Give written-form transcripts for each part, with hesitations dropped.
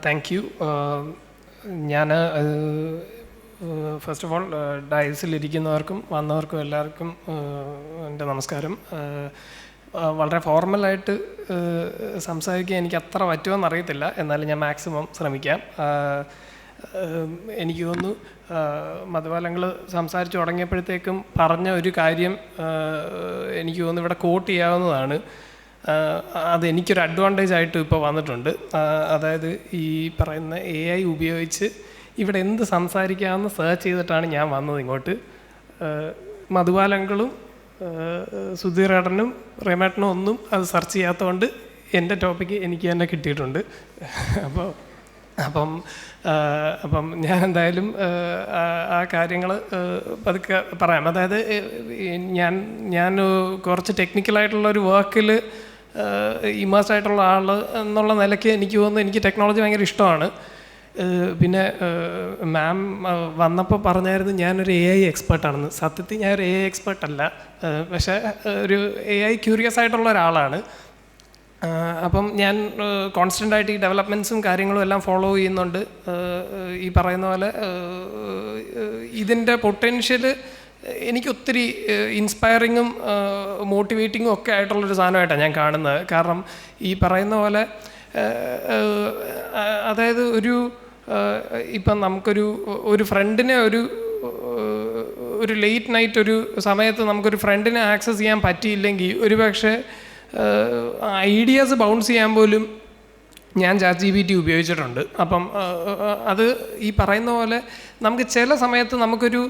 Thank you. ഞാൻ first of all ഡയസിലിരിക്കുന്നവർക്കും വന്നവർക്കും എല്ലാവർക്കും എൻ്റെ നമസ്കാരം. വളരെ ഫോർമലായിട്ട് സംസാരിക്കാൻ എനിക്ക് അത്ര പറ്റുമെന്ന് അറിയത്തില്ല, എന്നാലും ഞാൻ മാക്സിമം ശ്രമിക്കാം. എനിക്ക് തോന്നുന്നു മധുപാലങ്ങൾ സംസാരിച്ച് തുടങ്ങിയപ്പോഴത്തേക്കും പറഞ്ഞ ഒരു കാര്യം എനിക്ക് തോന്നുന്നു ഇവിടെ കോട്ട് ചെയ്യാവുന്നതാണ്. അതെനിക്കൊരു അഡ്വാൻറ്റേജ് ആയിട്ട് ഇപ്പോൾ വന്നിട്ടുണ്ട്. അതായത് ഈ പറയുന്ന AI ഉപയോഗിച്ച് ഇവിടെ എന്ത് സംസാരിക്കാമെന്ന് സെർച്ച് ചെയ്തിട്ടാണ് ഞാൻ വന്നത് ഇങ്ങോട്ട്. മധുപാലങ്ങളും സുധീറേട്ടനും റേമേട്ടനും ഒന്നും അത് സെർച്ച് ചെയ്യാത്തതുകൊണ്ട് എൻ്റെ ടോപ്പിക്ക് എനിക്ക് തന്നെ കിട്ടിയിട്ടുണ്ട്. അപ്പം ഞാൻ എന്തായാലും ആ കാര്യങ്ങൾ പതുക്കെ പറയാം. അതായത് ഞാൻ കുറച്ച് ടെക്നിക്കലായിട്ടുള്ളൊരു വർക്കിൽ ഇമേഴ്സ് ആയിട്ടുള്ള ആൾ എന്നുള്ള നിലയ്ക്ക് എനിക്ക് തോന്നുന്നു എനിക്ക് ടെക്നോളജി ഭയങ്കര ഇഷ്ടമാണ്. പിന്നെ മാം വന്നപ്പോൾ പറഞ്ഞായിരുന്നു ഞാനൊരു AI എക്സ്പേർട്ടാണെന്ന്. സത്യത്തിൽ ഞാനൊരു AI എക്സ്പേർട്ടല്ല, പക്ഷേ ഒരു AI ക്യൂരിയസ് ആയിട്ടുള്ള ഒരാളാണ്. അപ്പം ഞാൻ കോൺസ്റ്റൻ്റായിട്ട് ഈ ഡെവലപ്മെൻറ്റ്സും കാര്യങ്ങളും എല്ലാം ഫോളോ ചെയ്യുന്നുണ്ട്. ഈ പറയുന്ന പോലെ ഇതിൻ്റെ പൊട്ടൻഷ്യൽ എനിക്ക് ഒത്തിരി ഇൻസ്പയറിങ്ങും മോട്ടിവേറ്റിങ്ങും ഒക്കെ ആയിട്ടുള്ളൊരു സാധനമായിട്ടാണ് ഞാൻ കാണുന്നത്. കാരണം ഈ പറയുന്ന പോലെ അതായത് ഇപ്പം നമുക്കൊരു ഫ്രണ്ടിനെ ഒരു ലേറ്റ് നൈറ്റ് ഒരു സമയത്ത് നമുക്കൊരു ഫ്രണ്ടിനെ ആക്സസ് ചെയ്യാൻ പറ്റിയില്ലെങ്കിൽ ഒരുപക്ഷെ ഐഡിയാസ് ബൗൺസ് ചെയ്യാൻ പോലും ഞാൻ ChatGPT ഉപയോഗിച്ചിട്ടുണ്ട്. അപ്പം അത് ഈ പറയുന്ന പോലെ നമുക്ക് ചില സമയത്ത് നമുക്കൊരു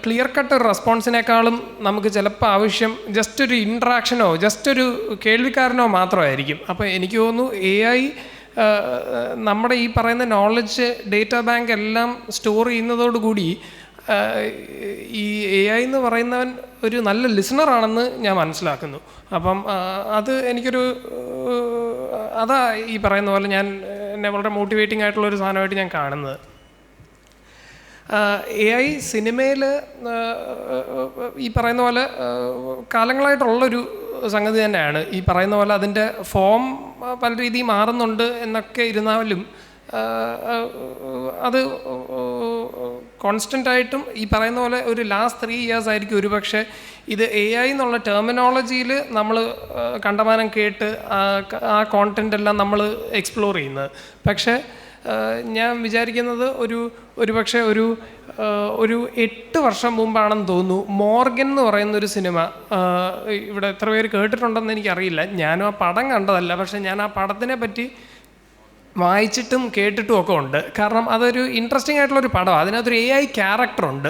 ക്ലിയർ കട്ട് ഒരു റെസ്പോൺസിനേക്കാളും നമുക്ക് ചിലപ്പോൾ ആവശ്യം ജസ്റ്റ് ഒരു ഇൻട്രാക്ഷനോ ജസ്റ്റ് ഒരു കേൾവിക്കാരനോ മാത്രമായിരിക്കും. അപ്പോൾ എനിക്ക് തോന്നുന്നു AI നമ്മുടെ ഈ പറയുന്ന നോളജ് ഡേറ്റാ ബാങ്ക് എല്ലാം സ്റ്റോർ ചെയ്യുന്നതോടുകൂടി ഈ AI എന്ന് പറയുന്നവൻ ഒരു നല്ല ലിസണറാണെന്ന് ഞാൻ മനസ്സിലാക്കുന്നു. അപ്പം അത് എനിക്കൊരു അതാ ഈ പറയുന്ന പോലെ എന്നെ വളരെ മോട്ടിവേറ്റിംഗ് ആയിട്ടുള്ളൊരു സാധനമായിട്ട് ഞാൻ കാണുന്നത്. AI സിനിമയിൽ ഈ പറയുന്ന പോലെ കാലങ്ങളായിട്ടുള്ളൊരു സംഗതി തന്നെയാണ്. ഈ പറയുന്ന പോലെ അതിൻ്റെ ഫോം പല രീതിയിൽ മാറുന്നുണ്ട് എന്നൊക്കെ ഇരുന്നാലും അത് കോൺസ്റ്റൻ്റായിട്ടും ഈ പറയുന്ന പോലെ ഒരു ലാസ്റ്റ് 3 years ആയിരിക്കും ഒരുപക്ഷെ ഇത് AI എന്നുള്ള ടെർമിനോളജിയിൽ നമ്മൾ കണ്ടമാനം കേട്ട് ആ കോണ്ടൻ്റ് എല്ലാം നമ്മൾ എക്സ്പ്ലോർ ചെയ്യുന്നത്. പക്ഷേ ഞാൻ വിചാരിക്കുന്നത് ഒരുപക്ഷെ ഒരു 8 വർഷം മുമ്പാണെന്ന് തോന്നുന്നു മോർഗൻ എന്ന് പറയുന്നൊരു സിനിമ. ഇവിടെ എത്ര പേര് കേട്ടിട്ടുണ്ടെന്ന് എനിക്കറിയില്ല. ഞാനും ആ പടം കണ്ടതല്ല, പക്ഷേ ഞാൻ ആ പടത്തിനെ പറ്റി വായിച്ചിട്ടും കേട്ടിട്ടും ഒക്കെ ഉണ്ട്. കാരണം അതൊരു ഇൻട്രസ്റ്റിംഗ് ആയിട്ടുള്ളൊരു പടമാണ്. അതിനകത്തൊരു AI ക്യാരക്ടറുണ്ട്.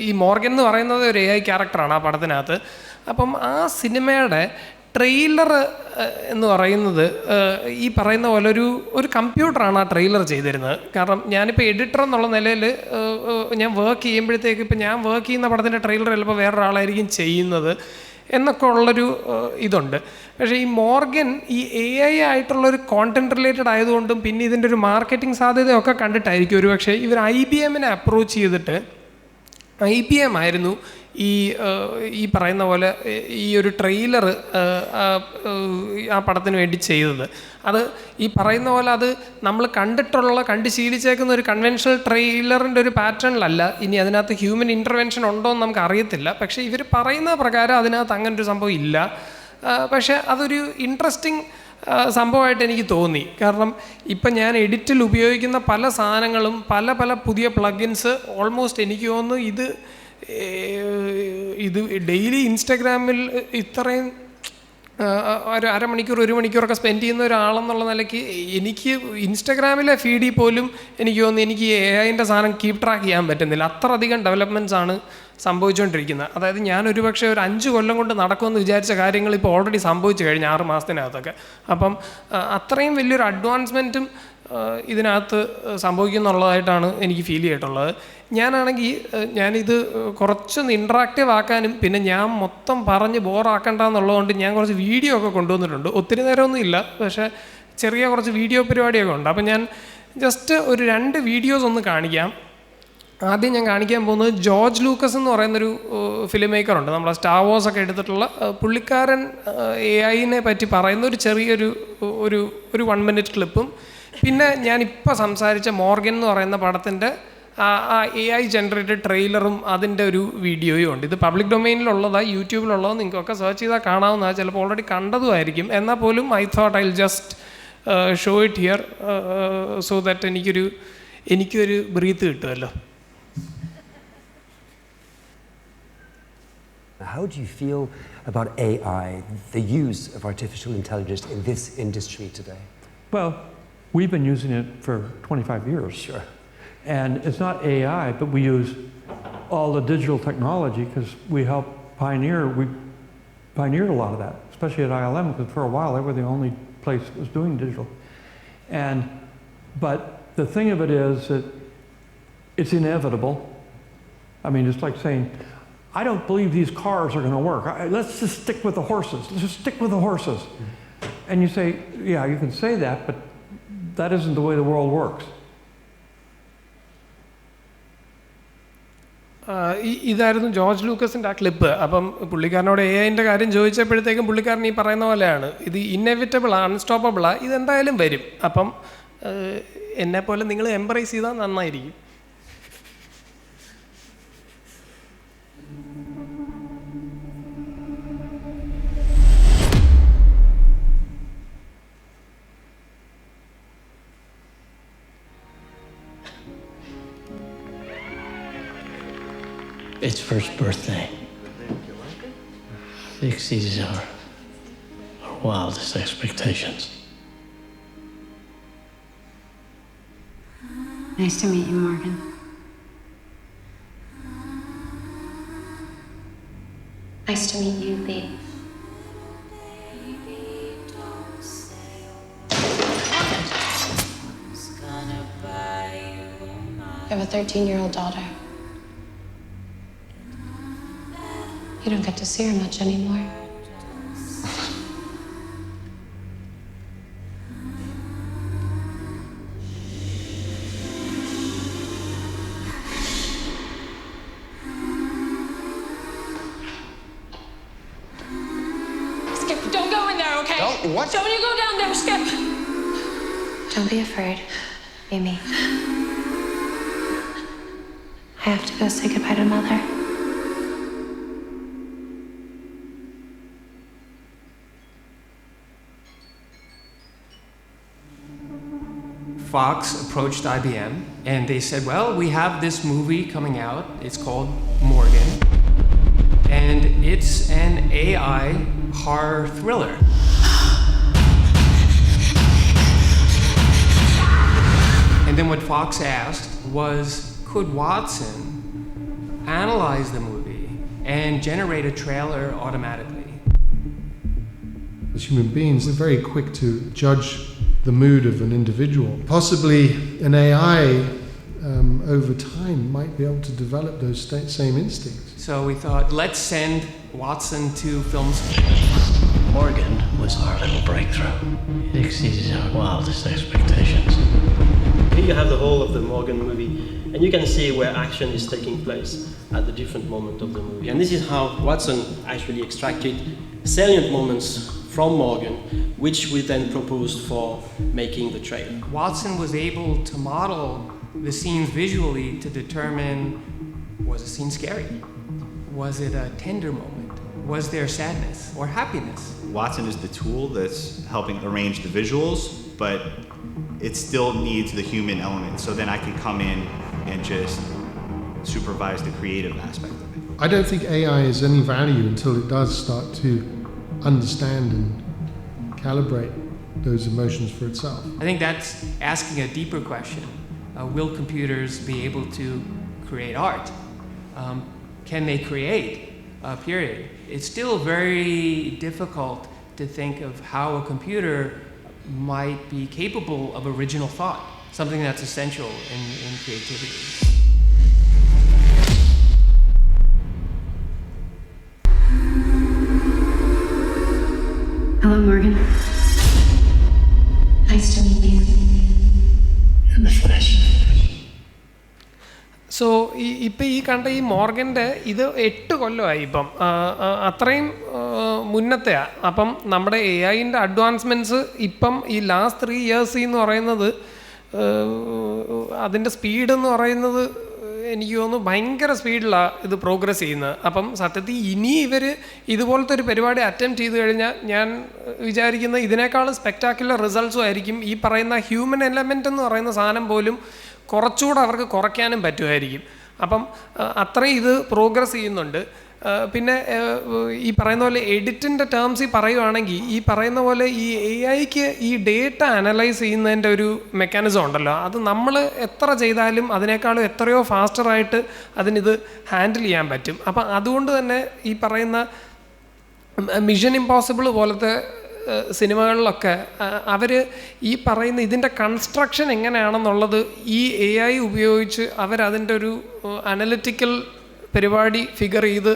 ഈ മോർഗൻ എന്ന് പറയുന്നത് ഒരു AI ക്യാരക്ടറാണ് ആ പടത്തിനകത്ത്. അപ്പം ആ സിനിമയുടെ ട്രെയിലർ എന്ന് പറയുന്നത് ഈ പറയുന്ന പോലെ ഒരു കമ്പ്യൂട്ടറാണ് ആ ട്രെയിലർ ചെയ്തിരുന്നത്. കാരണം ഞാനിപ്പോൾ എഡിറ്റർ എന്നുള്ള നിലയിൽ ഞാൻ വർക്ക് ചെയ്യുമ്പോഴത്തേക്ക് ഇപ്പം ഞാൻ വർക്ക് ചെയ്യുന്ന പടത്തിൻ്റെ ട്രെയിലർ ചിലപ്പോൾ വേറൊരാളായിരിക്കും ചെയ്യുന്നത് എന്നൊക്കെ ഉള്ളൊരു ഇതുണ്ട്. പക്ഷേ ഈ മോർഗൻ ഈ AI ആയിട്ടുള്ളൊരു കോണ്ടൻറ് റിലേറ്റഡ് ആയതുകൊണ്ടും പിന്നെ ഇതിൻ്റെ ഒരു മാർക്കറ്റിംഗ് സാധ്യതയൊക്കെ കണ്ടിട്ടായിരിക്കും ഒരുപക്ഷെ ഇവർ IBMനെ അപ്രോച്ച് ചെയ്തിട്ട് IBM ആയിരുന്നു ഈ പറയുന്ന പോലെ ഈ ഒരു ട്രെയിലർ ആ പടത്തിന് വേണ്ടി ചെയ്തത്. അത് ഈ പറയുന്ന പോലെ അത് നമ്മൾ കണ്ട് ശീലിച്ചേക്കുന്ന ഒരു കൺവെൻഷണൽ ട്രെയിലറിൻ്റെ ഒരു പാറ്റേണിലല്ല. ഇനി അതിനകത്ത് ഹ്യൂമൻ ഇൻ്റർവെൻഷൻ ഉണ്ടോ എന്ന് നമുക്ക് അറിയത്തില്ല. പക്ഷേ ഇവർ പറയുന്ന പ്രകാരം അതിനകത്ത് അങ്ങനൊരു സംഭവം ഇല്ല. പക്ഷേ അതൊരു ഇൻട്രസ്റ്റിംഗ് സംഭവമായിട്ട് എനിക്ക് തോന്നി. കാരണം ഇപ്പം ഞാൻ എഡിറ്റിൽ ഉപയോഗിക്കുന്ന പല സാധനങ്ങളും പല പുതിയ പ്ലഗിൻസ് ഓൾമോസ്റ്റ് എനിക്ക് തോന്നുന്നു ഇത് ഡെയിലി ഇൻസ്റ്റഗ്രാമിൽ ഇത്രയും ഒരു അരമണിക്കൂർ 1 മണിക്കൂറൊക്കെ സ്പെൻഡ് ചെയ്യുന്ന ഒരാളെന്നുള്ള നിലയ്ക്ക് എനിക്ക് ഇൻസ്റ്റഗ്രാമിലെ ഫീഡിൽ പോലും എനിക്ക് തോന്നുന്നു എനിക്ക് AIൻ്റെ സാധനം കീപ്പ് ട്രാക്ക് ചെയ്യാൻ പറ്റുന്നില്ല. അത്രയധികം ഡെവലപ്മെൻറ്റ്സ് ആണ് സംഭവിച്ചുകൊണ്ടിരിക്കുന്നത്. അതായത് ഞാൻ ഒരുപക്ഷെ ഒരു 5 കൊല്ലം കൊണ്ട് നടക്കുമെന്ന് വിചാരിച്ച കാര്യങ്ങൾ ഇപ്പോൾ ഓൾറെഡി സംഭവിച്ചു കഴിഞ്ഞു 6 മാസത്തിനകത്തൊക്കെ. അപ്പം അത്രയും വലിയൊരു അഡ്വാൻസ്മെൻറ്റും ഇതിനകത്ത് സംഭവിക്കുന്നുള്ളതായിട്ടാണ് എനിക്ക് ഫീൽ ചെയ്തിട്ടുള്ളത്. ഞാനിത് കുറച്ചൊന്ന് ഇൻട്രാക്റ്റീവ് ആക്കാനും പിന്നെ ഞാൻ മൊത്തം പറഞ്ഞ് ബോറാക്കണ്ടെന്നുള്ളതുകൊണ്ട് ഞാൻ കുറച്ച് വീഡിയോ ഒക്കെ കൊണ്ടുവന്നിട്ടുണ്ട്. ഒത്തിരി നേരമൊന്നും ഇല്ല, പക്ഷേ ചെറിയ കുറച്ച് വീഡിയോ പരിപാടിയൊക്കെ ഉണ്ട്. അപ്പം ഞാൻ ജസ്റ്റ് ഒരു 2 വീഡിയോസ് ഒന്ന് കാണിക്കാം. ആദ്യം ഞാൻ കാണിക്കാൻ പോകുന്നത് ജോർജ് ലൂക്കസ് എന്ന് പറയുന്നൊരു ഫിലിം മേക്കറുണ്ട്, നമ്മളെ സ്റ്റാർ വാർസ് ഒക്കെ എടുത്തിട്ടുള്ള. പുള്ളിക്കാരൻ AI-നെ പറ്റി പറയുന്ന ഒരു ചെറിയൊരു ഒരു 1 minute ക്ലിപ്പും, പിന്നെ ഞാനിപ്പോൾ സംസാരിച്ച മോർഗൻ എന്ന് പറയുന്ന പടത്തിൻ്റെ ആ AI ജനറേറ്റഡ് ട്രെയിലറും അതിൻ്റെ ഒരു വീഡിയോയും ഉണ്ട്. ഇത് പബ്ലിക് ഡൊമൈനിലുള്ളതാണ്, യൂട്യൂബിലുള്ളത്, നിങ്ങൾക്കൊക്കെ സെർച്ച് ചെയ്താൽ കാണാവുന്നതാണ്. ചിലപ്പോൾ ഓൾറെഡി കണ്ടതുമായിരിക്കും. എന്നാൽ പോലും I thought I will just show it here so that എനിക്കൊരു ബ്രീത്ത് കിട്ടുമല്ലോ. How do you feel about AI, the use of artificial intelligence in this industry today? Well, we've been using it for 25 years. Sure. And it's not AI, but we use all the digital technology because we pioneered a lot of that, especially at ILM, because for a while they were the only place that was doing digital. But the thing of it is that it's inevitable. I mean, it's like saying, I don't believe these cars are going to work. Let's just stick with the horses. Let's just stick with the horses. And you say, yeah, you can say that, but that isn't the way the world works. ഇതായിരുന്നു George ലൂക്കസിൻ്റെ ആ clip. അപ്പം പുള്ളിക്കാരനോട് AI-ൻ്റെ കാര്യം ചോദിച്ചപ്പോഴത്തേക്കും പുള്ളിക്കാരൻ ഈ പറയുന്ന പോലെയാണ്, ഇത് ഇന്നെവിറ്റബിളാണ്, അൺസ്റ്റോപ്പബിളാണ്, ഇതെന്തായാലും വരും. അപ്പം എന്നെപ്പോലെ നിങ്ങൾ എംബ്രേസ് ചെയ്താൽ നന്നായിരിക്കും. Its first birthday. It exceeds our wildest expectations. Nice to meet you, Morgan. Nice to meet you, Lee. I have a 13-year-old daughter. You don't get to see her much anymore. Skip, don't go in there, okay? Don't what? Don't you go down there, Skip! Don't be afraid, Amy. I have to go say goodbye to Mother. Fox approached IBM and they said, well, we have this movie coming out. It's called Morgan. And it's an AI horror thriller. And then what Fox asked was, could Watson analyze the movie and generate a trailer automatically? As human beings, we're very quick to judge the mood of an individual. Possibly an AI over time might be able to develop those same instincts. So we thought, let's send Watson to film school. Morgan was our little breakthrough. It exceeded our wildest expectations. Here you have the whole of the Morgan movie, and you can see where action is taking place at the different moment of the movie. And this is how Watson actually extracted salient moments from Morgan, which we then proposed for making the trailer. Watson was able to model the scenes visually to determine, was a scene scary? Was it a tender moment? Was there sadness or happiness? Watson is the tool that's helping arrange the visuals, but it still needs the human element. So then I can come in and just supervise the creative aspect of it. I don't think AI has any value until it does start to understand and calibrate those emotions for itself. I think that's asking a deeper question. Will computers be able to create art? Can they create? Period. It's still very difficult to think of how a computer might be capable of original thought, something that's essential in creativity. Hello, Morgan. Nice to meet you. In the flesh. So ഇപ്പം ഈ കണ്ട ഈ മോർഗൻ്റെ ഇത് 8 കൊല്ലമായി ഇപ്പം, അത്രയും മുന്നത്തെയാണ്. അപ്പം നമ്മുടെ AI-ൻ്റെ അഡ്വാൻസ്മെൻറ്റ്സ് ഇപ്പം ഈ ലാസ്റ്റ് 3 years എന്ന് പറയുന്നത് അതിൻ്റെ സ്പീഡ് എന്ന് പറയുന്നത് എനിക്ക് തോന്നുന്നു ഭയങ്കര സ്പീഡിലാണ് ഇത് പ്രോഗ്രസ് ചെയ്യുന്നത്. അപ്പം സത്യത്തിൽ ഇനി ഇവർ ഇതുപോലത്തെ ഒരു പരിപാടി അറ്റംപ്റ്റ് ചെയ്ത് കഴിഞ്ഞാൽ ഞാൻ വിചാരിക്കുന്നത് ഇതിനേക്കാൾ സ്പെക്ടാക്കുലർ റിസൾട്ട്സും ആയിരിക്കും. ഈ പറയുന്ന ഹ്യൂമൻ എലമെൻ്റ് എന്ന് പറയുന്ന സാധനം പോലും കുറച്ചുകൂടെ അവർക്ക് കുറയ്ക്കാനും പറ്റുമായിരിക്കും. അപ്പം അത്രയും ഇത് പ്രോഗ്രസ് ചെയ്യുന്നുണ്ട്. പിന്നെ ഈ പറയുന്ന പോലെ എഡിറ്റിൻ്റെ ടേംസിൽ പറയുവാണെങ്കിൽ ഈ പറയുന്ന പോലെ ഈ AI-ക്ക് ഈ ഡേറ്റ അനലൈസ് ചെയ്യുന്നതിൻ്റെ ഒരു മെക്കാനിസം ഉണ്ടല്ലോ, അത് നമ്മൾ എത്ര ചെയ്താലും അതിനേക്കാളും എത്രയോ ഫാസ്റ്ററായിട്ട് അതിനിത് ഹാൻഡിൽ ചെയ്യാൻ പറ്റും. അപ്പം അതുകൊണ്ട് തന്നെ ഈ പറയുന്ന മിഷൻ ഇമ്പോസിബിൾ പോലത്തെ സിനിമകളിലൊക്കെ അവർ ഈ പറയുന്ന ഇതിൻ്റെ കൺസ്ട്രക്ഷൻ എങ്ങനെയാണെന്നുള്ളത് ഈ AI ഉപയോഗിച്ച് അവരതിൻ്റെ ഒരു അനലിറ്റിക്കൽ പരിപാടി ഫിഗർ ചെയ്ത്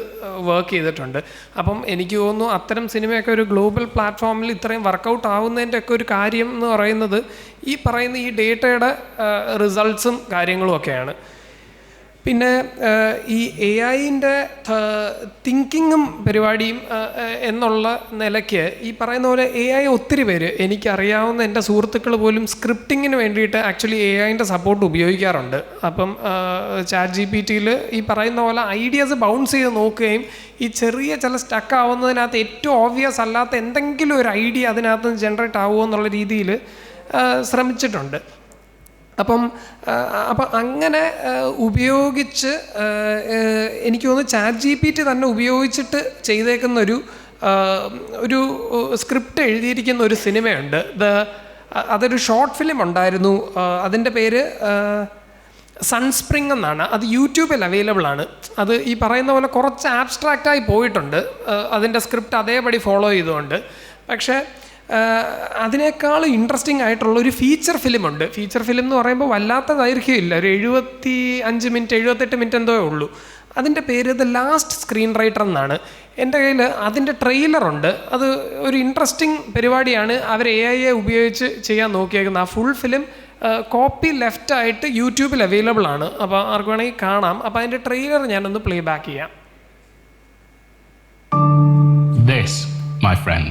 വർക്ക് ചെയ്തിട്ടുണ്ട്. അപ്പം എനിക്ക് തോന്നുന്നു അത്തരം സിനിമയൊക്കെ ഒരു ഗ്ലോബൽ പ്ലാറ്റ്ഫോമിൽ ഇത്രയും വർക്കൗട്ട് ആവുന്നതിൻ്റെ ഒക്കെ ഒരു കാര്യം എന്ന് പറയുന്നത് ഈ പറയുന്ന ഈ ഡേറ്റയുടെ റിസൾട്ട്സും കാര്യങ്ങളും ഒക്കെയാണ്. പിന്നെ ഈ AI-ൻ്റെ തിങ്കിങ്ങും പരിപാടിയും എന്നുള്ള നിലയ്ക്ക് ഈ പറയുന്ന പോലെ AI ഒത്തിരി പേര് എനിക്കറിയാവുന്ന എൻ്റെ സുഹൃത്തുക്കൾ പോലും സ്ക്രിപ്റ്റിങ്ങിന് വേണ്ടിയിട്ട് ആക്ച്വലി AI-ൻ്റെ സപ്പോർട്ട് ഉപയോഗിക്കാറുണ്ട്. അപ്പം ChatGPT-യിൽ ഈ പറയുന്ന പോലെ ഐഡിയാസ് ബൗൺസ് ചെയ്ത് നോക്കുകയും ഈ ചെറിയ ചില സ്റ്റക്ക് ആവുന്നതിനകത്ത് ഏറ്റവും ഓബ്വിയസ് അല്ലാത്ത എന്തെങ്കിലും ഒരു ഐഡിയ അതിനകത്ത് ജനറേറ്റ് ആവുമോ എന്നുള്ള രീതിയിൽ ശ്രമിച്ചിട്ടുണ്ട്. അപ്പം അങ്ങനെ ഉപയോഗിച്ച് എനിക്ക് തോന്നുന്നു ChatGPT തന്നെ ഉപയോഗിച്ചിട്ട് ചെയ്തേക്കുന്നൊരു ഒരു സ്ക്രിപ്റ്റ് എഴുതിയിരിക്കുന്ന ഒരു സിനിമയുണ്ട്. അതൊരു ഷോർട്ട് ഫിലിം ഉണ്ടായിരുന്നു, അതിൻ്റെ പേര് സൺസ്പ്രിങ് എന്നാണ്. അത് യൂട്യൂബിൽ അവൈലബിൾ ആണ്. അത് ഈ പറയുന്ന പോലെ കുറച്ച് ആബ്സ്ട്രാക്റ്റായി പോയിട്ടുണ്ട് അതിൻ്റെ സ്ക്രിപ്റ്റ് അതേപടി ഫോളോ ചെയ്തുകൊണ്ട്. പക്ഷേ അതിനേക്കാൾ ഇൻട്രസ്റ്റിംഗ് ആയിട്ടുള്ള ഒരു ഫീച്ചർ ഫിലിമുണ്ട്. ഫീച്ചർ ഫിലിം എന്ന് പറയുമ്പോൾ വല്ലാത്ത ദൈർഘ്യമില്ല, ഒരു 75 മിനിറ്റ് 78 മിനിറ്റ് എന്തോ ഉള്ളൂ. അതിൻ്റെ പേര് ദ ലാസ്റ്റ് സ്ക്രീൻ റൈറ്റർ എന്നാണ്. എൻ്റെ കയ്യിൽ അതിൻ്റെ ട്രെയിലറുണ്ട്. അത് ഒരു ഇൻട്രസ്റ്റിംഗ് പരിപാടിയാണ് അവർ AI ഉപയോഗിച്ച് ചെയ്യാൻ നോക്കിയേക്കുന്നത്. ആ ഫുൾ ഫിലിം കോപ്പി ലെഫ്റ്റായിട്ട് യൂട്യൂബിൽ അവൈലബിൾ ആണ്. അപ്പോൾ ആർക്ക് വേണമെങ്കിൽ കാണാം. അപ്പോൾ അതിൻ്റെ ട്രെയിലർ ഞാനൊന്ന് പ്ലേ ബാക്ക് ചെയ്യാം. This, my friend,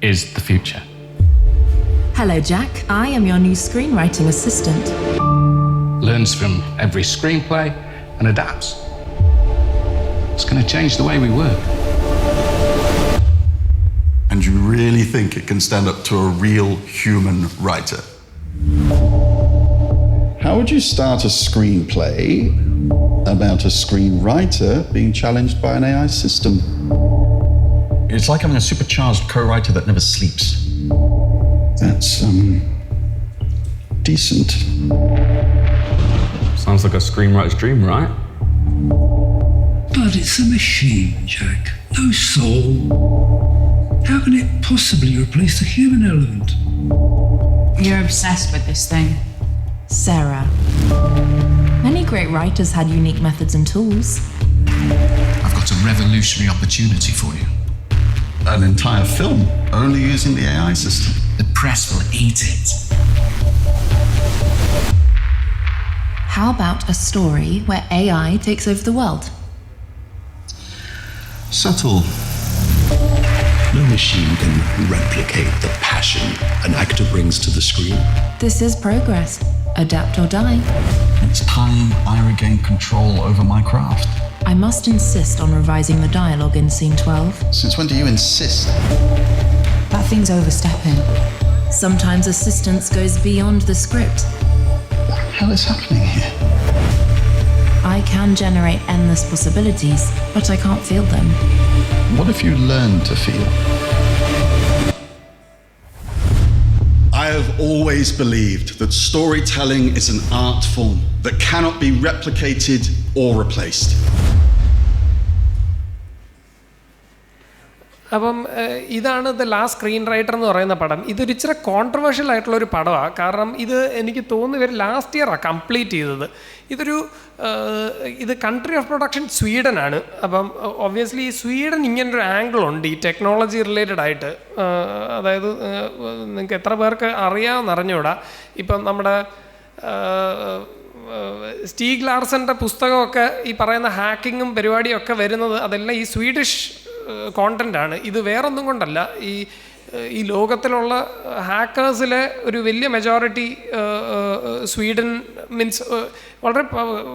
is the future. Hello, Jack. I am your new screenwriting assistant. Learns from every screenplay and adapts. It's going to change the way we work. And you really think it can stand up to a real human writer? How would you start a screenplay about a screenwriter being challenged by an AI system? It's like having a supercharged co-writer that never sleeps. That's, decent. Sounds like a screenwriter's dream, right? But it's a machine, Jack. No soul. How can it possibly replace the human element? You're obsessed with this thing. Sarah. Many great writers had unique methods and tools. I've got a revolutionary opportunity for you. An entire film only using the AI system. The press will eat it. How about a story where AI takes over the world? Subtle. No machine can replicate the passion an actor brings to the screen. This is progress. Adapt or die. It's time I regain control over my craft. I must insist on revising the dialogue in scene 12. Since when do you insist? That thing's overstepping. Sometimes assistance goes beyond the script. What the hell is happening here? I can generate endless possibilities, but I can't feel them. What if you learn to feel? I have always believed that storytelling is an art form that cannot be replicated or replaced. അപ്പം ഇതാണ് the last screen writer എന്ന് പറയുന്ന പടം. ഇതൊരു ഇച്ചിരി controversial ആയിട്ടുള്ളൊരു പടമാണ്. കാരണം ഇത് എനിക്ക് തോന്നുന്നു ഇവർ ലാസ്റ്റ് ഇയറാണ് കംപ്ലീറ്റ് ചെയ്തത്. ഇത് കൺട്രി ഓഫ് പ്രൊഡക്ഷൻ സ്വീഡനാണ്. അപ്പം ഒബ്വിയസ്ലി ഈ സ്വീഡൻ ഇങ്ങനൊരു ആംഗിളുണ്ട് ഈ ടെക്നോളജി റിലേറ്റഡ് ആയിട്ട്. അതായത് നിങ്ങൾക്ക് എത്ര പേർക്ക് അറിയാമെന്ന് അറിഞ്ഞൂടാ, ഇപ്പം നമ്മുടെ സ്റ്റീഗ് ലാർസൻ്റെ പുസ്തകമൊക്കെ ഈ പറയുന്ന ഹാക്കിങ്ങും പരിപാടിയൊക്കെ വരുന്നത് അതെല്ലാം ഈ സ്വീഡിഷ് കോണ്ടൻ്റാണ്. ഇത് വേറൊന്നും കൊണ്ടല്ല, ഈ ലോകത്തിലുള്ള ഹാക്കേഴ്സിലെ ഒരു വലിയ മെജോറിറ്റി സ്വീഡൻ മീൻസ് വളരെ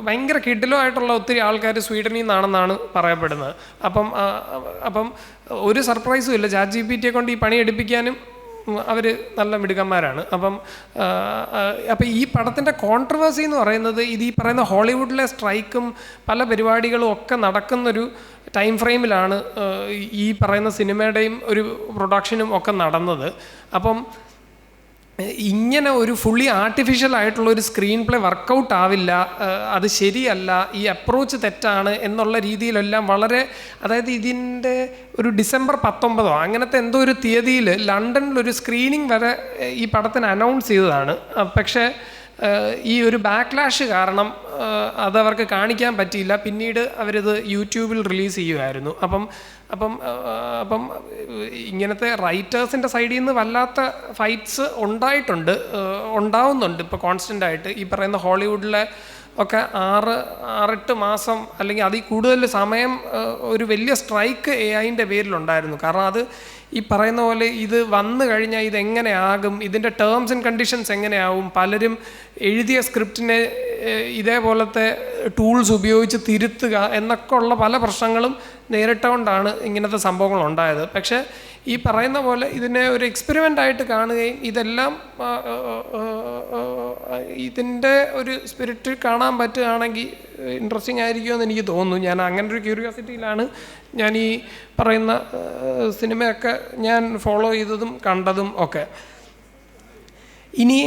ഭയങ്കര കിഡിലുമായിട്ടുള്ള ഒത്തിരി ആൾക്കാർ സ്വീഡനിൽ നിന്നാണെന്നാണ് പറയപ്പെടുന്നത്. അപ്പം ഒരു സർപ്രൈസും ഇല്ല, ChatGPT കൊണ്ട് ഈ പണി എടുപ്പിക്കാനും അവർ നല്ല മിടുക്കന്മാരാണ്. അപ്പം ഈ പടത്തിൻ്റെ കോൺട്രവേഴ്സി എന്ന് പറയുന്നത് ഇത് ഈ പറയുന്ന ഹോളിവുഡിലെ സ്ട്രൈക്കും പല പരിപാടികളും ഒക്കെ നടക്കുന്നൊരു ടൈം ഫ്രെയിമിലാണ് ഈ പറയുന്ന സിനിമയുടെയും ഒരു പ്രൊഡക്ഷനും ഒക്കെ നടന്നത്. അപ്പം ഇങ്ങനെ ഒരു ഫുള്ളി ആർട്ടിഫിഷ്യൽ ആയിട്ടുള്ള ഒരു സ്ക്രീൻ പ്ലേ വർക്കൗട്ട് ആവില്ല, അത് ശരിയല്ല, ഈ അപ്രോച്ച് തെറ്റാണ് എന്നുള്ള രീതിയിലെല്ലാം വളരെ, അതായത് ഇതിൻ്റെ ഒരു ഡിസംബർ 19 അങ്ങനത്തെ എന്തോ ഒരു തീയതിയിൽ ലണ്ടനിലൊരു സ്ക്രീനിങ് വരെ ഈ പടത്തിന് അനൗൺസ് ചെയ്തതാണ്. പക്ഷേ ഈ ഒരു ബാക്ക്ലാഷ് കാരണം അതവർക്ക് കാണിക്കാൻ പറ്റിയില്ല. പിന്നീട് അവരിത് യൂട്യൂബിൽ റിലീസ് ചെയ്യുമായിരുന്നു. അപ്പം ഇങ്ങനത്തെ റൈറ്റേഴ്സിൻ്റെ സൈഡിൽ നിന്ന് വല്ലാത്ത ഫൈറ്റ്സ് ഉണ്ടാവുന്നുണ്ട് ഇപ്പോൾ കോൺസ്റ്റൻ്റ് ആയിട്ട്. ഈ പറയുന്ന ഹോളിവുഡിലെ ഒക്കെ 6-8 മാസം അല്ലെങ്കിൽ അതിൽ കൂടുതൽ സമയം ഒരു വലിയ സ്ട്രൈക്ക് AI-ൻ്റെ പേരിലുണ്ടായിരുന്നു. കാരണം അത് ഈ പറയുന്ന പോലെ ഇത് വന്നു കഴിഞ്ഞാൽ ഇതെങ്ങനെയാകും, ഇതിൻ്റെ ടേംസ് ആൻഡ് കണ്ടീഷൻസ് എങ്ങനെയാവും, പലരും എഴുതിയ സ്ക്രിപ്റ്റിനെ ഇതേപോലത്തെ ടൂൾസ് ഉപയോഗിച്ച് തിരുത്തുക എന്നൊക്കെ ഉള്ള പല പ്രശ്നങ്ങളും നേരിട്ടുകൊണ്ടാണ് ഇങ്ങനത്തെ സംഭവങ്ങൾ ഉണ്ടായത്. പക്ഷേ ഈ പറയുന്ന പോലെ ഇതിനെ ഒരു എക്സ്പെരിമെൻ്റ് ആയിട്ട് കാണുകയും ഇതെല്ലാം ഇതിൻ്റെ ഒരു സ്പിരിറ്റ് കാണാൻ പറ്റുകയാണെങ്കിൽ ഇൻട്രസ്റ്റിംഗ് ആയിരിക്കുമെന്ന് എനിക്ക് തോന്നുന്നു. ഞാൻ അങ്ങനെ ഒരു ക്യൂരിയോസിറ്റിയിലാണ് ഞാൻ ഈ പറയുന്ന സിനിമയൊക്കെ ഞാൻ ഫോളോ ചെയ്തതും കണ്ടതും ഒക്കെ. ഇനി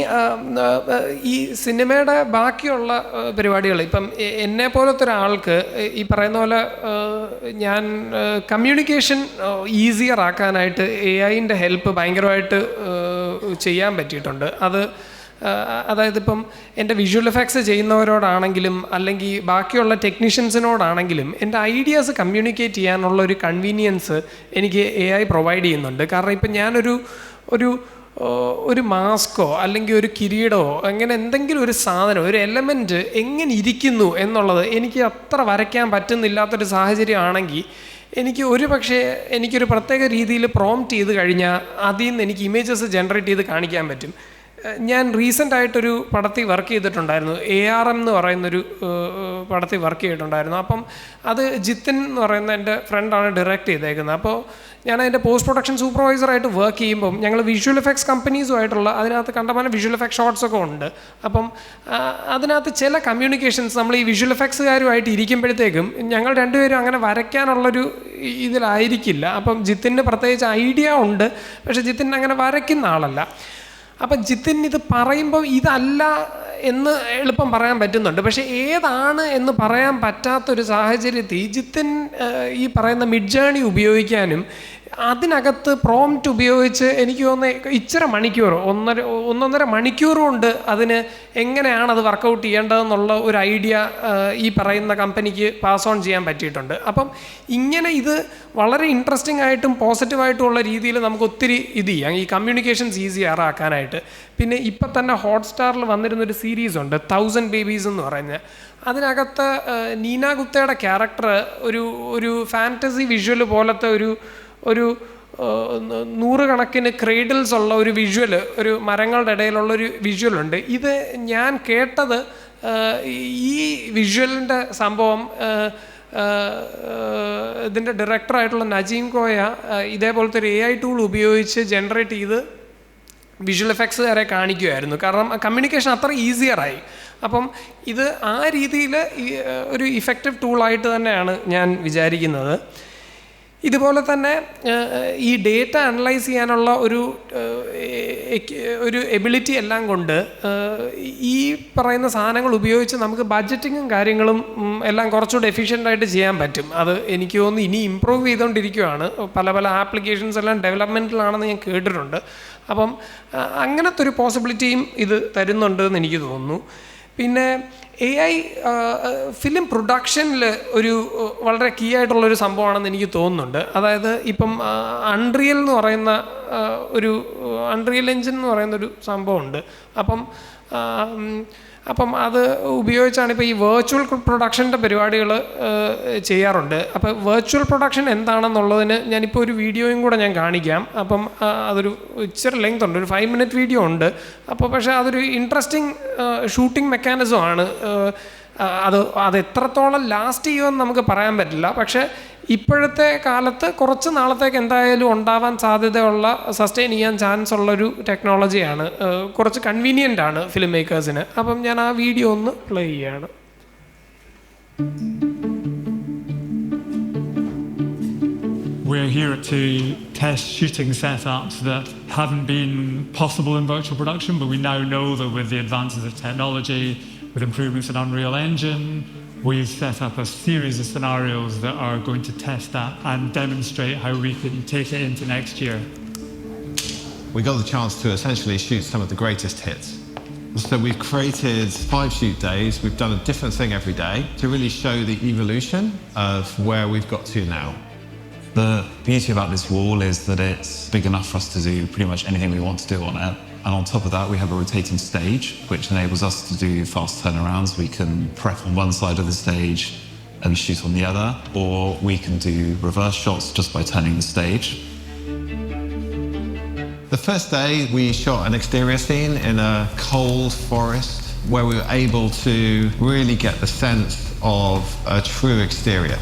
ഈ സിനിമയുടെ ബാക്കിയുള്ള പരിപാടികൾ, ഇപ്പം എന്നെ പോലത്തെ ഒരാൾക്ക് ഈ പറയുന്ന പോലെ ഞാൻ കമ്മ്യൂണിക്കേഷൻ ഈസിയർ ആക്കാനായിട്ട് AI-ൻ്റെ ഹെൽപ്പ് ഭയങ്കരമായിട്ട് ചെയ്യാൻ പറ്റിയിട്ടുണ്ട്. അതായത് ഇപ്പം എൻ്റെ വിഷ്വൽ എഫക്ട്സ് ചെയ്യുന്നവരോടാണെങ്കിലും അല്ലെങ്കിൽ ബാക്കിയുള്ള ടെക്നീഷ്യൻസിനോടാണെങ്കിലും എൻ്റെ ഐഡിയാസ് കമ്മ്യൂണിക്കേറ്റ് ചെയ്യാനുള്ള ഒരു കൺവീനിയൻസ് എനിക്ക് AI പ്രൊവൈഡ് ചെയ്യുന്നുണ്ട്. കാരണം ഇപ്പം ഒരു മാസ്കോ അല്ലെങ്കിൽ ഒരു കിരീടമോ അങ്ങനെ എന്തെങ്കിലും ഒരു സാധനം, ഒരു എലമെൻറ്റ് എങ്ങനെ ഇരിക്കുന്നു എന്നുള്ളത് എനിക്ക് അത്ര വരയ്ക്കാൻ പറ്റുന്നില്ലാത്തൊരു സാഹചര്യമാണെങ്കിൽ എനിക്കൊരു പ്രത്യേക രീതിയിൽ പ്രോംപ്റ്റ് ചെയ്ത് കഴിഞ്ഞാൽ അതിൽ നിന്ന് എനിക്ക് ഇമേജസ് ജനറേറ്റ് ചെയ്ത് കാണിക്കാൻ പറ്റും. ഞാൻ റീസെൻ്റായിട്ടൊരു പടത്തിൽ വർക്ക് ചെയ്തിട്ടുണ്ടായിരുന്നു, ARM എന്ന് പറയുന്നൊരു പടത്തിൽ വർക്ക് ചെയ്തിട്ടുണ്ടായിരുന്നു. അപ്പം അത് ജിത്തിൻ എന്ന് പറയുന്ന എൻ്റെ ഫ്രണ്ടാണ് ഡയറക്റ്റ് ചെയ്തേക്കുന്നത്. അപ്പോൾ ഞാൻ അതിൻ്റെ പോസ്റ്റ് പ്രൊഡക്ഷൻ സൂപ്പർവൈസറായിട്ട് വർക്ക് ചെയ്യുമ്പം ഞങ്ങൾ വിഷ്വൽ എഫക്ട്സ് കമ്പനീസുമായിട്ടുള്ള അതിനകത്ത് കണ്ടമാനം വിഷ്വൽ എഫക്ട് ഷോട്ട്സൊക്കെ ഉണ്ട്. അപ്പം അതിനകത്ത് ചില കമ്മ്യൂണിക്കേഷൻസ് നമ്മൾ ഈ വിഷ്വൽ എഫക്ട്സുകാരുമായിട്ട് ഇരിക്കുമ്പോഴത്തേക്കും ഞങ്ങൾ രണ്ടുപേരും അങ്ങനെ വരയ്ക്കാനുള്ളൊരു ഇതിലായിരിക്കില്ല. അപ്പം ജിത്തിന് പ്രത്യേകിച്ച് ഐഡിയ ഉണ്ട്, പക്ഷേ ജിത്തിൻ അങ്ങനെ വരയ്ക്കുന്ന ആളല്ല. അപ്പം ജിത്തിൻ ഇത് പറയുമ്പോൾ ഇതല്ല എന്ന് എളുപ്പം പറയാൻ പറ്റുന്നുണ്ട്, പക്ഷേ ഏതാണ് എന്ന് പറയാൻ പറ്റാത്തൊരു സാഹചര്യത്തിൽ ജിത്തിൻ ഈ പറയുന്ന മിഡ് ജേണി ഉപയോഗിക്കാനും അതിനകത്ത് പ്രോംപ്റ്റ് ഉപയോഗിച്ച് എനിക്ക് തോന്നുന്നത് ഇച്ചിരി മണിക്കൂറോ 1.5 മണിക്കൂർ കൊണ്ട് അതിന് എങ്ങനെയാണ് അത് വർക്കൗട്ട് ചെയ്യേണ്ടതെന്നുള്ള ഒരു ഐഡിയ ഈ പറയുന്ന കമ്പനിക്ക് പാസ് ഓൺ ചെയ്യാൻ പറ്റിയിട്ടുണ്ട്. അപ്പം ഇങ്ങനെ ഇത് വളരെ ഇൻട്രസ്റ്റിംഗ് ആയിട്ടും പോസിറ്റീവായിട്ടുമുള്ള രീതിയിൽ നമുക്ക് ഒത്തിരി ഇത് ചെയ്യാം, ഈ കമ്മ്യൂണിക്കേഷൻസ് ഈസിയറാക്കാനായിട്ട്. പിന്നെ ഇപ്പം തന്നെ ഹോട്ട്സ്റ്റാറിൽ വന്നിരുന്നൊരു സീരീസ് ഉണ്ട് 1000 Babies എന്ന് പറഞ്ഞ്. അതിനകത്ത് നീന ഗുപ്തയുടെ ക്യാരക്ടർ ഒരു ഫാൻറ്റസി വിഷ്വൽ പോലത്തെ ഒരു 100 കണക്കിന് ക്രേഡിൽസ് ഉള്ള ഒരു വിഷ്വൽ, ഒരു മരങ്ങളുടെ ഇടയിലുള്ളൊരു വിഷ്വലുണ്ട്. ഇത് ഞാൻ കേട്ടത് ഈ വിഷ്വലിൻ്റെ സംഭവം ഇതിൻ്റെ ഡയറക്ടറായിട്ടുള്ള നജീം കോയ ഇതേപോലത്തെ ഒരു AI ടൂൾ ഉപയോഗിച്ച് ജനറേറ്റ് ചെയ്ത് വിഷ്വൽ എഫക്ട്സുകാരെ കാണിക്കുമായിരുന്നു. കാരണം കമ്മ്യൂണിക്കേഷൻ അത്ര ഈസിയറായി. അപ്പം ഇത് ആ രീതിയിൽ ഒരു ഇഫക്റ്റീവ് ടൂളായിട്ട് തന്നെയാണ് ഞാൻ വിചാരിക്കുന്നത്. ഇതുപോലെ തന്നെ ഈ ഡേറ്റ അനലൈസ് ചെയ്യാനുള്ള ഒരു എബിലിറ്റി എല്ലാം കൊണ്ട് ഈ പറയുന്ന സാധനങ്ങൾ ഉപയോഗിച്ച് നമുക്ക് ബഡ്ജറ്റിങ്ങും കാര്യങ്ങളും എല്ലാം കുറച്ചുകൂടെ എഫിഷ്യൻ്റായിട്ട് ചെയ്യാൻ പറ്റും. അത് എനിക്ക് തോന്നുന്നു ഇനി ഇമ്പ്രൂവ് ചെയ്തുകൊണ്ടിരിക്കുകയാണ്. പല ആപ്ലിക്കേഷൻസ് എല്ലാം ഡെവലപ്മെൻറ്റിലാണെന്ന് ഞാൻ കേട്ടിട്ടുണ്ട്. അപ്പം അങ്ങനത്തെ ഒരു പോസിബിലിറ്റിയും ഇത് തരുന്നുണ്ട് എന്ന് എനിക്ക് തോന്നുന്നു. പിന്നെ AI ഫിലിം പ്രൊഡക്ഷനിൽ വളരെ കീ ആയിട്ടുള്ളൊരു സംഭവമാണെന്ന് എനിക്ക് തോന്നുന്നുണ്ട്. അതായത് ഇപ്പം അൺറിയൽ എന്ന് പറയുന്ന ഒരു അൺറിയൽ എഞ്ചിൻ എന്ന് പറയുന്നൊരു സംഭവമുണ്ട്. അപ്പം അത് ഉപയോഗിച്ചാണ് ഇപ്പോൾ ഈ വെർച്വൽ പ്രൊഡക്ഷൻ്റെ പരിപാടികൾ ചെയ്യാറുണ്ട്. അപ്പോൾ വെർച്വൽ പ്രൊഡക്ഷൻ എന്താണെന്നുള്ളതിന് ഞാനിപ്പോൾ ഒരു വീഡിയോയും കൂടെ ഞാൻ കാണിക്കാം. അപ്പം അതൊരു ഇച്ചിരി ലെങ്ത് ഉണ്ട്, ഒരു 5 minute വീഡിയോ ഉണ്ട്. അപ്പോൾ പക്ഷേ അതൊരു ഇൻട്രസ്റ്റിംഗ് ഷൂട്ടിംഗ് മെക്കാനിസമാണ്. അത് എത്രത്തോളം ലാസ്റ്റ് ചെയ്യുമെന്ന് നമുക്ക് പറയാൻ പറ്റില്ല. പക്ഷേ ഇപ്പോഴത്തെ കാലത്ത് കുറച്ച് നാളത്തേക്ക് എന്തായാലും ഉണ്ടാവാൻ സാധ്യതയുള്ള, സസ്റ്റെയിൻ ചെയ്യാൻ ചാൻസ് ഉള്ളൊരു ടെക്നോളജിയാണ്. കുറച്ച് കൺവീനിയൻ്റ് ആണ് ഫിലിം മേക്കേഴ്സിന്. അപ്പം ഞാൻ ആ വീഡിയോ ഒന്ന് പ്ലേ ചെയ്യാണ്. We're here to test shooting setups that haven't been possible in virtual production, but we now know that with the advances of technology, with improvements in Unreal Engine, we've set up a series of scenarios that are going to test that and demonstrate how we can take it into next year. We got the chance to essentially shoot some of the greatest hits. So we've created 5 shoot days. We've done a different thing every day to really show the evolution of where we've got to now. The beauty about this wall is that it's big enough for us to do pretty much anything we want to do on it. And on top of that, we have a rotating stage, which enables us to do fast turnarounds. We can prep on one side of the stage and shoot on the other, or we can do reverse shots just by turning the stage. The first day, we shot an exterior scene in a cold forest where we were able to really get the sense of a true exterior.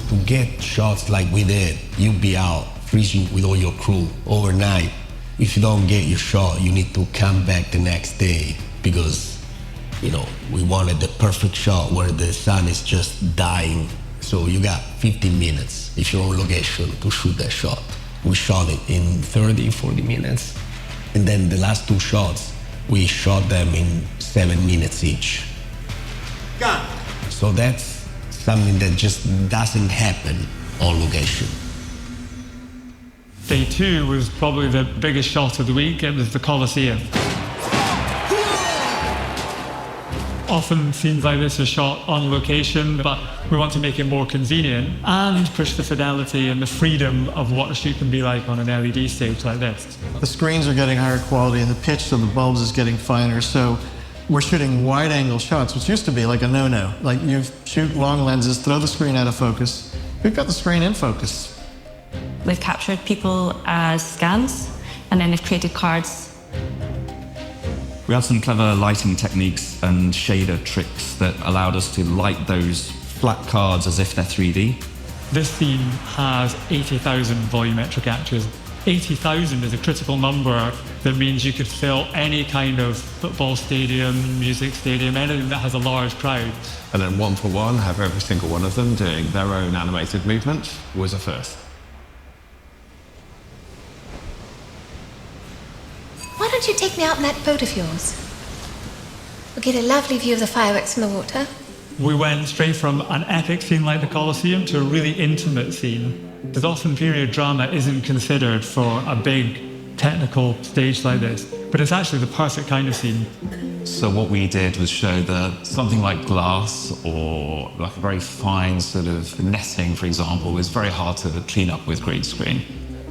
To get shots like we did, you'll be out freezing with all your crew overnight. If you don't get your shot, you need to come back the next day because, we wanted the perfect shot where the sun is just dying. So you got 15 minutes if you're on location to shoot that shot. We shot it in 30, 40 minutes. And then the last 2 shots, we shot them in 7 minutes each. Gun. So that's something that just doesn't happen on location. Day 2 was probably the biggest shot of the week. It was the Colosseum. Often scenes like this are shot on location, but we want to make it more convenient and push the fidelity and the freedom of what a shoot can be like on an LED stage like this. The screens are getting higher quality and the pitch of the bulbs is getting finer, so we're shooting wide-angle shots, which used to be like a no-no. Like, you shoot long lenses, throw the screen out of focus. We've got the screen in focus. We've captured people as scans, and then they've created cards. We had some clever lighting techniques and shader tricks that allowed us to light those flat cards as if they're 3D. This scene has 80,000 volumetric actors. 80,000 is a critical number that means you could fill any kind of football stadium, music stadium, anything that has a large crowd. And then 1 for 1, have every single one of them doing their own animated movement was a first. Why don't you take me out in that boat of yours? We'll get a lovely view of the fireworks from the water. We went straight from an epic scene like the Colosseum to a really intimate scene. Because often period drama isn't considered for a big technical stage like this, but it's actually the perfect kind of scene. So what we did was show that something like glass or like a very fine sort of netting, for example, is very hard to clean up with green screen.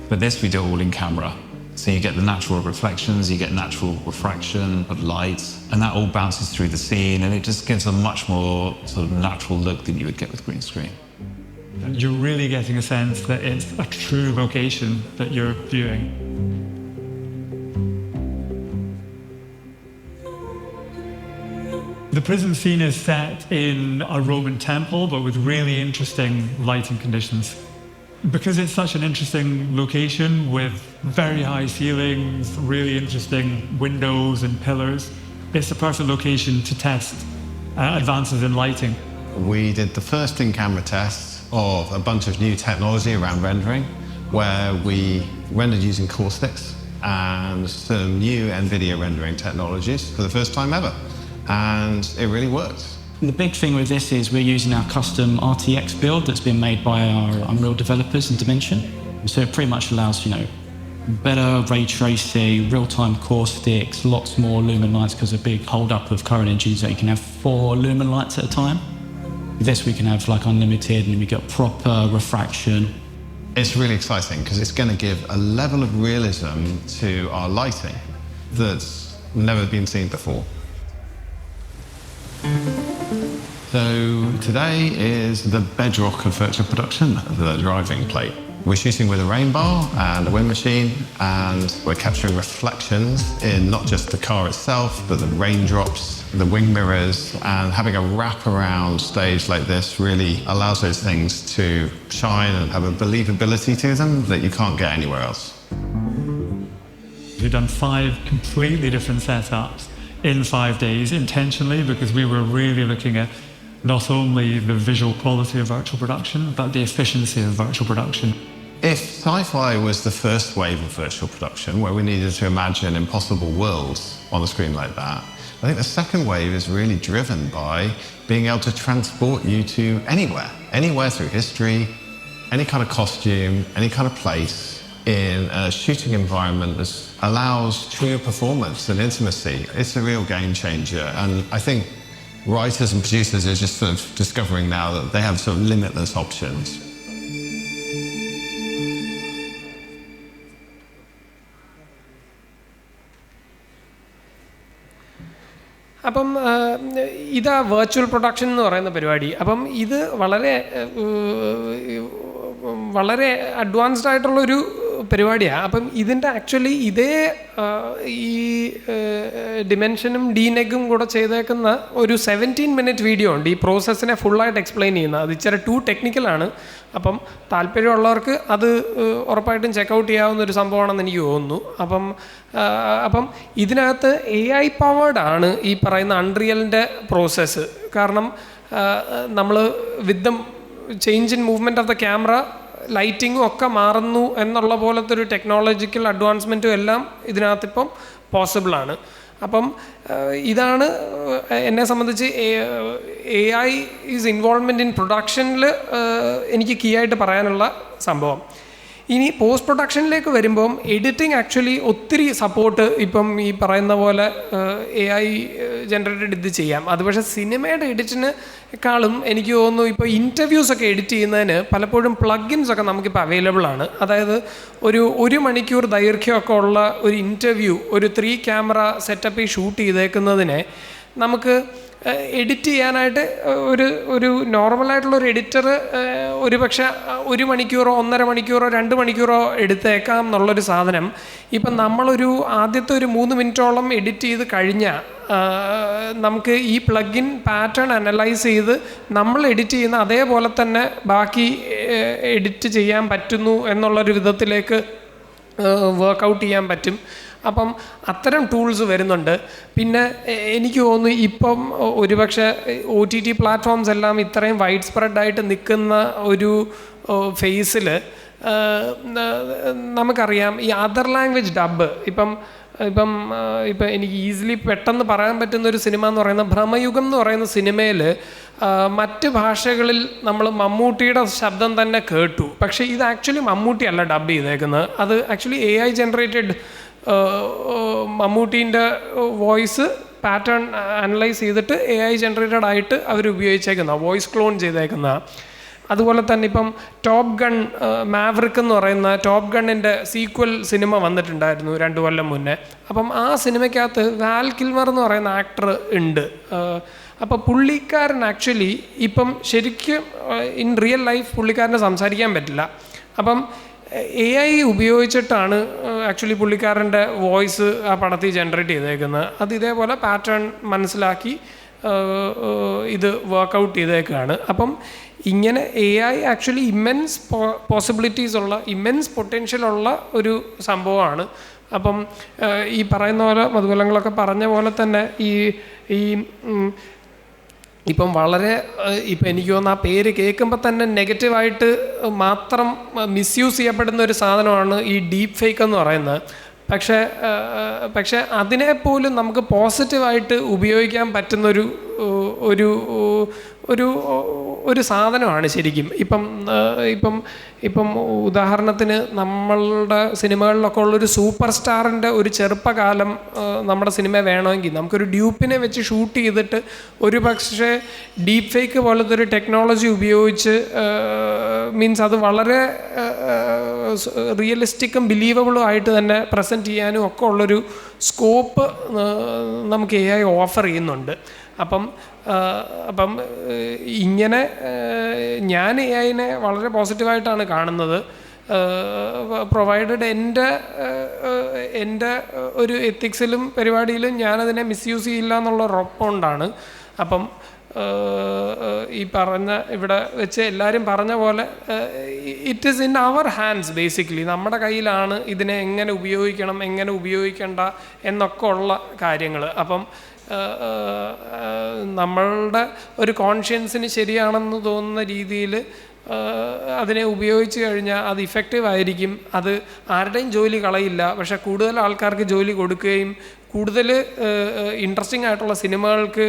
But this we do all in camera. So you get the natural reflections, you get natural refraction of light, and that all bounces through the scene, and it just gives a much more sort of natural look than you would get with green screen. You're really getting a sense that it's a true location that you're viewing. The prison scene is set in a Roman temple, but with really interesting lighting conditions. Because it's such an interesting location with very high ceilings, really interesting windows and pillars, it's the perfect location to test advances in lighting. We did the first in-camera test of a bunch of new technology around rendering, where we rendered using caustics and some new NVIDIA rendering technologies for the first time ever. And it really worked. The big thing with this is we're using our custom RTX build that's been made by our Unreal developers in Dimension. So it pretty much allows, better ray tracing, real-time caustics, lots more lumen lights, because a big hold-up of current engines that you can have 4 lumen lights at a time. With this we can have like unlimited, and we get proper refraction. It's really exciting because it's going to give a level of realism to our lighting that's never been seen before. So today is the bedrock of virtual production, the driving plate. We're shooting with a rain bar and a wind machine, and we're capturing reflections in not just the car itself, but the raindrops, the wing mirrors, and having a wrap-around stage like this really allows those things to shine and have a believability to them that you can't get anywhere else. We've done 5 completely different setups in 5 days intentionally because we were really looking at not only the visual quality of virtual production, but the efficiency of virtual production. If sci-fi was the first wave of virtual production, where we needed to imagine impossible worlds on a screen like that, I think the second wave is really driven by being able to transport you to anywhere through history, any kind of costume, any kind of place, in a shooting environment that allows true performance and intimacy. It's a real game changer, and I think writers and producers are just sort of discovering now that they have sort of limitless options. അപ്പം ഇതാ virtual production എന്ന് പറയുന്ന പരിപാടി. അപ്പം ഇത് വളരെ advanced ആയിട്ടുള്ളൊരു പരിപാടിയാണ്. അപ്പം ഇതിൻ്റെ ആക്ച്വലി ഇതേ ഈ ഡിമെൻഷനും ഡീനെഗും കൂടെ ചെയ്തേക്കുന്ന ഒരു 17 മിനിറ്റ് വീഡിയോ ഉണ്ട് ഈ പ്രോസസ്സിനെ ഫുള്ളായിട്ട് എക്സ്പ്ലെയിൻ ചെയ്യുന്നത്. അത് ഇച്ചിരി ടു ടെക്നിക്കലാണ്. അപ്പം താല്പര്യമുള്ളവർക്ക് അത് ഉറപ്പായിട്ടും ചെക്കൗട്ട് ചെയ്യാവുന്ന ഒരു സംഭവമാണെന്ന് എനിക്ക് തോന്നുന്നു. അപ്പം ഇതിനകത്ത് AI പവേർഡ് ആണ് ഈ പറയുന്ന അൺറിയലിൻ്റെ പ്രോസസ്സ്. കാരണം നമ്മൾ with the change in movement of the camera ലൈറ്റിങ്ങും ഒക്കെ മാറുന്നു എന്നുള്ള പോലത്തെ ഒരു ടെക്നോളജിക്കൽ അഡ്വാൻസ്മെൻറ്റും എല്ലാം ഇതിനകത്തിപ്പം പോസിബിളാണ്. അപ്പം ഇതാണ് എന്നെ സംബന്ധിച്ച് AI ഈസ് ഇൻവോൾവ്മെൻറ്റ് ഇൻ പ്രൊഡക്ഷനിൽ എനിക്ക് കീ ആയിട്ട് പറയാനുള്ള സംഭവം. ഇനി പോസ്റ്റ് പ്രൊഡക്ഷനിലേക്ക് വരുമ്പം എഡിറ്റിംഗ് ആക്ച്വലി ഒത്തിരി സപ്പോർട്ട് ഇപ്പം ഈ പറയുന്ന പോലെ AI ജനറേറ്റഡ് ഇത് ചെയ്യാം. അത് പക്ഷേ സിനിമയുടെ എഡിറ്റിനെക്കാളും എനിക്ക് തോന്നുന്നു ഇപ്പോൾ ഇൻ്റർവ്യൂസൊക്കെ എഡിറ്റ് ചെയ്യുന്നതിന് പലപ്പോഴും പ്ലഗിൻസൊക്കെ നമുക്കിപ്പോൾ അവൈലബിൾ ആണ്. അതായത് ഒരു മണിക്കൂർ ദൈർഘ്യമൊക്കെ ഉള്ള ഒരു ഇൻ്റർവ്യൂ ഒരു 3 ക്യാമറ സെറ്റപ്പിൽ ഷൂട്ട് ചെയ്തേക്കുന്നതിനെ നമുക്ക് എഡിറ്റ് ചെയ്യാനായിട്ട് ഒരു നോർമലായിട്ടുള്ളൊരു എഡിറ്റർ ഒരു പക്ഷേ 1 മണിക്കൂറോ 1.5 മണിക്കൂറോ 2 മണിക്കൂറോ എടുത്തേക്കാം എന്നുള്ളൊരു സാധനം ഇപ്പം നമ്മളൊരു ആദ്യത്തെ ഒരു 3 മിനിറ്റോളം എഡിറ്റ് ചെയ്ത് കഴിഞ്ഞാൽ നമുക്ക് ഈ പ്ലഗിൻ പാറ്റേൺ അനലൈസ് ചെയ്ത് നമ്മൾ എഡിറ്റ് ചെയ്യുന്ന അതേപോലെ തന്നെ ബാക്കി എഡിറ്റ് ചെയ്യാൻ പറ്റുന്നു എന്നുള്ളൊരു വിധത്തിലേക്ക് വർക്കൗട്ട് ചെയ്യാൻ പറ്റും. അപ്പം അത്തരം ടൂൾസ് വരുന്നുണ്ട്. പിന്നെ എനിക്ക് തോന്നുന്നു ഇപ്പം ഒരുപക്ഷെ OTT പ്ലാറ്റ്ഫോംസ് എല്ലാം ഇത്രയും വൈഡ് സ്പ്രെഡായിട്ട് നിൽക്കുന്ന ഒരു ഫേസിൽ നമുക്കറിയാം ഈ അതർ ലാംഗ്വേജ് ഡബ് ഇപ്പം എനിക്ക് ഈസിലി പെട്ടെന്ന് പറയാൻ പറ്റുന്നൊരു സിനിമ എന്ന് പറയുന്ന ഭ്രമയുഗം എന്ന് പറയുന്ന സിനിമയിൽ മറ്റ് ഭാഷകളിൽ നമ്മൾ മമ്മൂട്ടിയുടെ ശബ്ദം തന്നെ കേട്ടു. പക്ഷേ ഇത് ആക്ച്വലി മമ്മൂട്ടി അല്ല ഡബ് ചെയ്തേക്കുന്നത്. അത് ആക്ച്വലി AI ജനറേറ്റഡ് മമ്മൂട്ടീൻ്റെ വോയിസ് പാറ്റേൺ അനലൈസ് ചെയ്തിട്ട് AI ജനറേറ്റഡ് ആയിട്ട് അവർ ഉപയോഗിച്ചേക്കുന്ന വോയിസ് ക്ലോൺ ചെയ്തേക്കുന്ന. അതുപോലെ തന്നെ ഇപ്പം ടോപ്പ് ഗൺ മാവറിക് എന്ന് പറയുന്ന ടോപ്പ് ഗണ്ണിൻ്റെ സീക്വൽ സിനിമ വന്നിട്ടുണ്ടായിരുന്നു 2 കൊല്ലം മുന്നേ. അപ്പം ആ സിനിമയ്ക്കകത്ത് വാൽ കിൽമർ എന്ന് പറയുന്ന ആക്ടർ ഉണ്ട്. അപ്പോൾ പുള്ളിക്കാരൻ ആക്ച്വലി ഇപ്പം ശരിക്കും ഇൻ റിയൽ ലൈഫ് പുള്ളിക്കാരന് സംസാരിക്കാൻ പറ്റില്ല. അപ്പം AI ഉപയോഗിച്ചിട്ടാണ് ആക്ച്വലി പുള്ളിക്കാരൻ്റെ വോയിസ് ആ പടത്തിൽ ജനറേറ്റ് ചെയ്തേക്കുന്നത്. അത് ഇതേപോലെ പാറ്റേൺ മനസ്സിലാക്കി ഇത് വർക്കൗട്ട് ചെയ്തേക്കാണ്. അപ്പം ഇങ്ങനെ AI ആക്ച്വലി ഇമ്മെൻസ് പോസിബിലിറ്റീസ് ഉള്ള ഇമ്മെൻസ് പൊട്ടൻഷ്യലുള്ള ഒരു സംഭവമാണ്. അപ്പം ഈ പറയുന്ന പോലെ മധുബലങ്ങളൊക്കെ പറഞ്ഞ പോലെ തന്നെ ഇപ്പം വളരെ ഇപ്പം എനിക്ക് തോന്നുന്നു ആ പേര് കേൾക്കുമ്പോൾ തന്നെ നെഗറ്റീവായിട്ട് മാത്രം മിസ്യൂസ് ചെയ്യപ്പെടുന്ന ഒരു സാധനമാണ് ഈ ഡീപ്പ് ഫേക്ക് എന്ന് പറയുന്നത്. പക്ഷേ അതിനെപ്പോലും നമുക്ക് പോസിറ്റീവായിട്ട് ഉപയോഗിക്കാൻ പറ്റുന്നൊരു ഒരു ഒരു ഒരു സാധനമാണ് ശരിക്കും. ഇപ്പം ഉദാഹരണത്തിന് നമ്മളുടെ സിനിമകളിലൊക്കെ ഉള്ളൊരു സൂപ്പർ സ്റ്റാറിൻ്റെ ഒരു ചെറുപ്പകാലം നമ്മുടെ സിനിമ വേണമെങ്കിൽ നമുക്കൊരു ഡ്യൂപ്പിനെ വെച്ച് ഷൂട്ട് ചെയ്തിട്ട് ഒരു പക്ഷേ ഡീപ്പ് ഫേക്ക് പോലത്തെ ഒരു ടെക്നോളജി ഉപയോഗിച്ച് മീൻസ് അത് വളരെ റിയലിസ്റ്റിക്കും ബിലീവബിളും ആയിട്ട് തന്നെ പ്രസൻറ്റ് ചെയ്യാനും ഒക്കെ ഉള്ളൊരു സ്കോപ്പ് നമുക്ക് AI ഓഫർ ചെയ്യുന്നുണ്ട്. അപ്പം ഇങ്ങനെ ഞാൻ AI-നെ വളരെ പോസിറ്റീവായിട്ടാണ് കാണുന്നത്. പ്രൊവൈഡഡ് എൻ്റെ ഒരു എത്തിക്സിലും പരിപാടിയിലും ഞാനതിനെ മിസ്യൂസ് ചെയ്യില്ല എന്നുള്ള ഉറപ്പുകൊണ്ടാണ്. അപ്പം ഈ പറഞ്ഞ ഇവിടെ വെച്ച് എല്ലാവരും പറഞ്ഞ പോലെ it is in our hands. Basically നമ്മുടെ കയ്യിലാണ് ഇതിനെ എങ്ങനെ ഉപയോഗിക്കണം എങ്ങനെ ഉപയോഗിക്കേണ്ട എന്നൊക്കെ ഉള്ള കാര്യങ്ങൾ. അപ്പം നമ്മളുടെ ഒരു കോൺഷ്യൻസിന് ശരിയാണെന്ന് തോന്നുന്ന രീതിയിൽ അതിനെ ഉപയോഗിച്ച് കഴിഞ്ഞാൽ അത് ഇഫക്റ്റീവ് ആയിരിക്കും. അത് ആരുടെയും ജോലി കളയില്ല, പക്ഷേ കൂടുതൽ ആൾക്കാർക്ക് ജോലി കൊടുക്കുകയും കൂടുതൽ ഇൻട്രസ്റ്റിംഗ് ആയിട്ടുള്ള സിനിമകൾക്ക്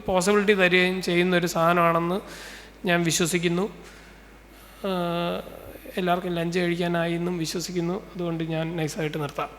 പോസിബിലിറ്റി തരികയും ചെയ്യുന്നൊരു സാധനമാണെന്ന് ഞാൻ വിശ്വസിക്കുന്നു. എല്ലാവർക്കും ലഞ്ച് കഴിക്കാനായി എന്നും വിശ്വസിക്കുന്നു. അതുകൊണ്ട് ഞാൻ നൈസായിട്ട് നിർത്താം.